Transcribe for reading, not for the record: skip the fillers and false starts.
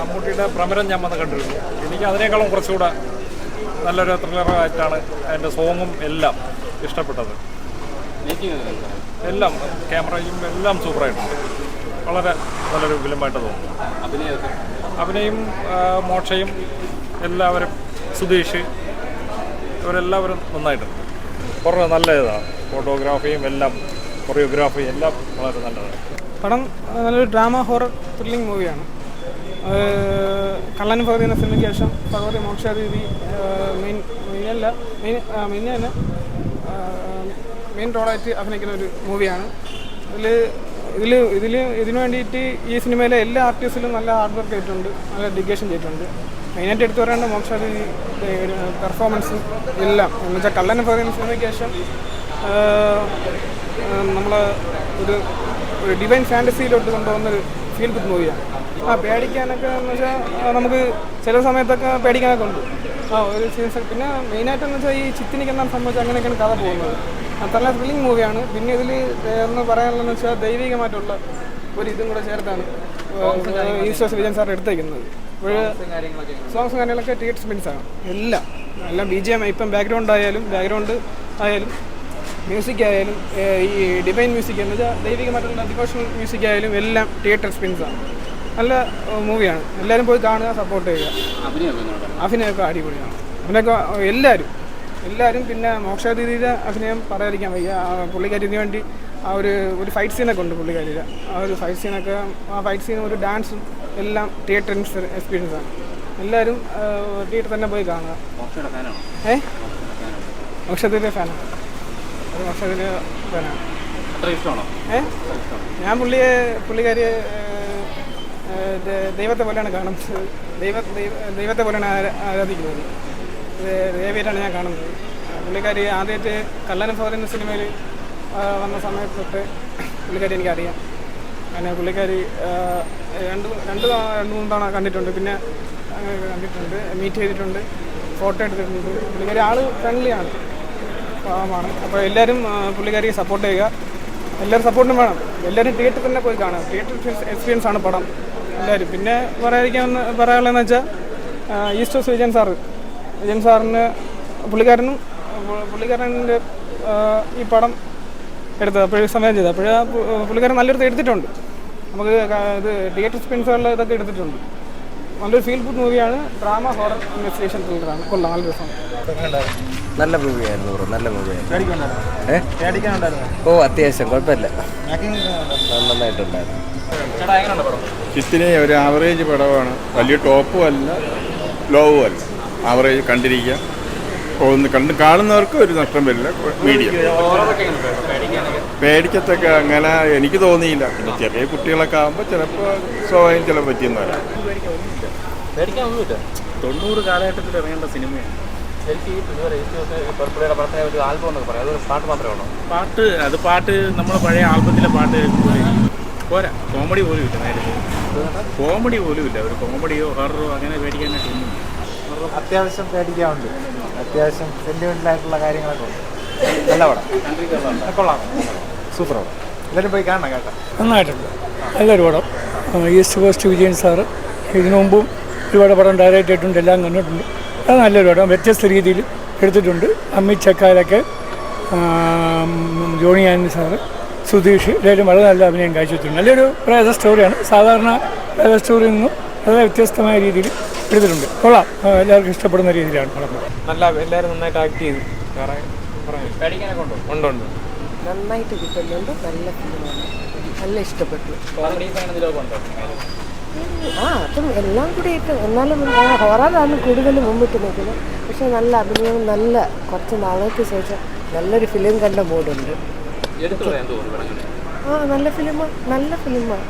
മമ്മൂട്ടിയുടെ പ്രമരം ഞാൻ വന്ന് കണ്ടിരുന്നു. എനിക്ക് അതിനേക്കാളും കുറച്ചുകൂടെ നല്ലൊരു ത്രില്ലറായിട്ടാണ് അതിൻ്റെ സോങ്ങും എല്ലാം ഇഷ്ടപ്പെട്ടത്. എല്ലാം ക്യാമറയും എല്ലാം സൂപ്പറായിട്ടുണ്ട്. വളരെ നല്ലൊരു ഫിലിമായിട്ട് തോന്നുന്നു. അഭിനയം മോക്ഷയും എല്ലാവരും, സുധീഷ്, ഇവരെല്ലാവരും നന്നായിട്ടുണ്ട്. കുറേ നല്ല ഇതാണ്. ഫോട്ടോഗ്രാഫിയും എല്ലാം, കൊറിയോഗ്രാഫിയും എല്ലാം വളരെ നല്ലതാണ്. പടം നല്ലൊരു ഡ്രാമ ഹൊറർ ത്രില്ലിംഗ് മൂവിയാണ്. കള്ളൻ ഫഹദ് എന്ന സിനിമയ്ക്ക് ശേഷം ഭഗവതി മോക്ഷാദേവി മെയിൻ റോളായിട്ട് അഭിനയിക്കുന്ന ഒരു മൂവിയാണ്. ഇതിനു വേണ്ടിയിട്ട് ഈ സിനിമയിലെ എല്ലാ ആർട്ടിസ്റ്റിലും നല്ല ഹാർഡ് വർക്ക് ചെയ്തിട്ടുണ്ട്, നല്ല ഡെഡിക്കേഷൻ ചെയ്തിട്ടുണ്ട്. മെയിനായിട്ട് എടുത്തു പറയേണ്ട മോക്ഷാദേവി പെർഫോമൻസും എല്ലാം. എന്ന് വെച്ചാൽ കള്ളൻ ഫഹദ് എന്ന സിനിമയ്ക്ക് ശേഷം നമ്മൾ ഒരു ഡിവൈൻ ഫാൻറ്റസിയിലോട്ട് കൊണ്ടുപോകുന്നൊരു ഫീൽ ഗുഡ് മൂവിയാണ്. പേടിക്കാനൊക്കെ എന്ന് വെച്ചാൽ നമുക്ക് ചില സമയത്തൊക്കെ പേടിക്കാനൊക്കെ ഉണ്ട്. ഒരു സീൻസ്. പിന്നെ മെയിനായിട്ടെന്ന് വെച്ചാൽ ഈ ചിത്തിനിക്കെന്താ സംഭവിച്ചാൽ അങ്ങനെയൊക്കെയാണ് കഥ പോകുന്നത്. നല്ല ത്രില്ലിംഗ് മൂവിയാണ്. പിന്നെ ഇതിൽ എന്ന് പറയാനുള്ളതെന്ന് വെച്ചാൽ ദൈവികമായിട്ടുള്ള ഒരു ഇതും കൂടെ ചേർത്താണ് ഈശ്വർ വിജയൻ സാർ എടുത്തേക്കുന്നത്. ഇപ്പോൾ സോങ്സും കാര്യങ്ങളൊക്കെ തിയേറ്റർ സ്പെൻസാണ്. എല്ലാം BGM ഇപ്പം ബാക്ക്ഗ്രൗണ്ട് ആയാലും മ്യൂസിക് ആയാലും ഈ ഡിവൈൻ മ്യൂസിക് എന്ന് വെച്ചാൽ ദൈവികമായിട്ടുള്ള ഡിവോഷണൽ മ്യൂസിക് ആയാലും എല്ലാം തിയേറ്റർ സ്പെൻസാണ്. നല്ല മൂവിയാണ്. എല്ലാവരും പോയി കാണുക, സപ്പോർട്ട് ചെയ്യുക. അഭിനയമൊക്കെ അടിപൊളിയാണ്. അഭിനയമൊക്കെ എല്ലാവരും പിന്നെ മോക്ഷാദേവിയുടെ അഭിനയം പറയാതിരിക്കാൻ വയ്യ. പുള്ളിക്കാരിന് വേണ്ടി ഒരു ഫൈറ്റ് സീനൊക്കെ ഉണ്ട് പുള്ളിക്കാരിയുടെ. ഒരു ഫൈറ്റ് സീനും ഒരു ഡാൻസും എല്ലാം തിയേറ്റർ എക്സ്പീരിയൻസാണ്. എല്ലാവരും തിയേറ്റർ തന്നെ പോയി കാണുക. മോക്ഷാദേവിയുടെ ഫാനാണ്. മോക്ഷാദേവിയുടെ ഫാനാണ്. ഞാൻ പുള്ളിക്കാരിയെ ദൈവത്തെ പോലെയാണ് കാണുന്നത്. ദൈവത്തെ പോലെയാണ് ആരാധിക്കുന്നത്. ദേവിയായിട്ടാണ് ഞാൻ കാണുന്നത്. പുള്ളിക്കാരി ആദ്യമായിട്ട് കള്ളൻ ഫഹദ് എന്ന സിനിമയിൽ വന്ന സമയത്ത് തൊട്ട് പുള്ളിക്കാരി എനിക്കറിയാം. അങ്ങനെ പുള്ളിക്കാരി രണ്ട് മൂന്ന് തവണ കണ്ടിട്ടുണ്ട്. പിന്നെ കണ്ടിട്ടുണ്ട്, മീറ്റ് ചെയ്തിട്ടുണ്ട്, ഫോട്ടോ എടുത്തിട്ടുണ്ട്. പുള്ളിക്കാരി ആൾ ഫ്രണ്ട്ലിയാണ്, പാവമാണ്. അപ്പോൾ എല്ലാവരും പുള്ളിക്കാരിയെ സപ്പോർട്ട് ചെയ്യുക. എല്ലാവരും സപ്പോർട്ടും വേണം. എല്ലാവരും തിയേറ്ററിൽ തന്നെ പോയി കാണുക. തിയേറ്റർ എക്സ്പീരിയൻസ് ആണ് പടം എല്ലാവരും. പിന്നെ പറയാനുള്ളതെന്ന് വെച്ചാൽ ഈസ്റ്റർ വിജയൻ സാറിന് പുള്ളിക്കാരൻ്റെ ഈ പടം എടുത്തത് അപ്പോഴേ സമയം ചെയ്തത്. പുള്ളിക്കാരൻ നല്ലൊരു എടുത്തിട്ടുണ്ട്. നമുക്ക് ഇത് തിയേറ്റർ എക്സ്പീരിയൻസുകളിൽ ഇതൊക്കെ എടുത്തിട്ടുണ്ട്. നല്ലൊരു ഫീൽ ഗുഡ് മൂവിയാണ്. ഡ്രാമ ഹൊറർ ഇൻവെസ്റ്റിഗേഷൻ ത്രില്ലറാണ്. കൊള്ളാം, നല്ല രസം. നല്ല മൂവിയായിരുന്നു ബ്രോ, നല്ല മൂവിയായിരുന്നു. അത്യാവശ്യം കുഴപ്പമില്ല, നന്നായിട്ടുണ്ടായിരുന്നു. ചിത്തിനെ ഒരു ആവറേജ് പടമാണ്. വലിയ ടോപ്പും അല്ല, ലോവും അല്ല, ആവറേജ് കണ്ടിരിക്കുക. കാണുന്നവർക്ക് ഒരു നഷ്ടം വരില്ല. മീഡിയം. പേടിക്കത്തൊക്കെ അങ്ങനെ എനിക്ക് തോന്നിയില്ല. പിന്നെ ചെറിയ കുട്ടികളൊക്കെ ആകുമ്പോൾ ചിലപ്പോൾ സ്വാഭാവികം ചില പറ്റിയെന്നല്ല. പേടിക്കാനൊന്നുമില്ല. 90 കാലഘട്ടത്തിൽ ഇറങ്ങേണ്ട സിനിമയാണ്. ഒരു ആൽബം എന്നൊക്കെ പറയാം. അതൊരു പാട്ട് മാത്രമേ ഉള്ളൂ. പാട്ട് നമ്മൾ പഴയ ആൽബത്തിലെ പാട്ട് കേൾക്കുമ്പോൾ പോരാ. കോമഡി പോലും ഇല്ല. നേരത്തെ കോമഡി പോലും ഇല്ല. ഒരു കോമഡിയോ ഹൊററോ അങ്ങനെ പേടിക്കാനായിട്ടൊന്നും. അത്യാവശ്യം പേടിക്കാറുണ്ട്. അത്യാവശ്യം സെന്റിമെന്റലായിട്ടുള്ള കാര്യങ്ങളൊക്കെ ഉണ്ട്. നല്ല പടം, കൊള്ളാം, സൂപ്പർ പടം. എല്ലാവരും പോയി കാണണം കേട്ടോ. നന്നായിട്ടുണ്ട്, നല്ലൊരു പടം. ഈസ്റ്റ് കോസ്റ്റ് വിജയൻ സാറ് ഇതിനു മുമ്പും ഒരുപാട് പടം ഡയറക്റ്റ് ചെയ്തിട്ടുണ്ട്, എല്ലാം കണ്ടിട്ടുണ്ട്. അത് നല്ലൊരു പടം, വ്യത്യസ്ത രീതിയിൽ എടുത്തിട്ടുണ്ട്. അമിത് ചക്കാരൊക്കെ, ജോണി ആന്റണി സാറ്, സുധീഷ്, എല്ലാവരും വളരെ നല്ല അഭിനയം കാഴ്ചവെച്ചിട്ടുണ്ട്. നല്ലൊരു പ്രേത സ്റ്റോറിയാണ്. സാധാരണ പ്രേത സ്റ്റോറിയിൽ നിന്നും വളരെ വ്യത്യസ്തമായ രീതിയിൽ എടുത്തിട്ടുണ്ട്. കൊള്ളാം, എല്ലാവർക്കും ഇഷ്ടപ്പെടുന്ന രീതിയിലാണ് പടം. എല്ലാവരും നന്നായിട്ട് ആക്ട് ചെയ്തു. ഉണ്ട്, നന്നായിട്ട് കിട്ടുന്നുണ്ട്. നല്ല ഫിലിമാണ്, നല്ല ഇഷ്ടപ്പെട്ടു. അതും എല്ലാം കൂടി ഇട്ട് എന്നാലും ഹൊററാണ് കൂടുതൽ മുമ്പിട്ട് നിൽക്കുന്നത്. പക്ഷെ നല്ല അഭിനയവും നല്ല കുറച്ച് നാളേക്ക് ശേഷം നല്ലൊരു ഫിലിം കണ്ട മൂടുണ്ട്. നല്ല ഫിലിമാണ്.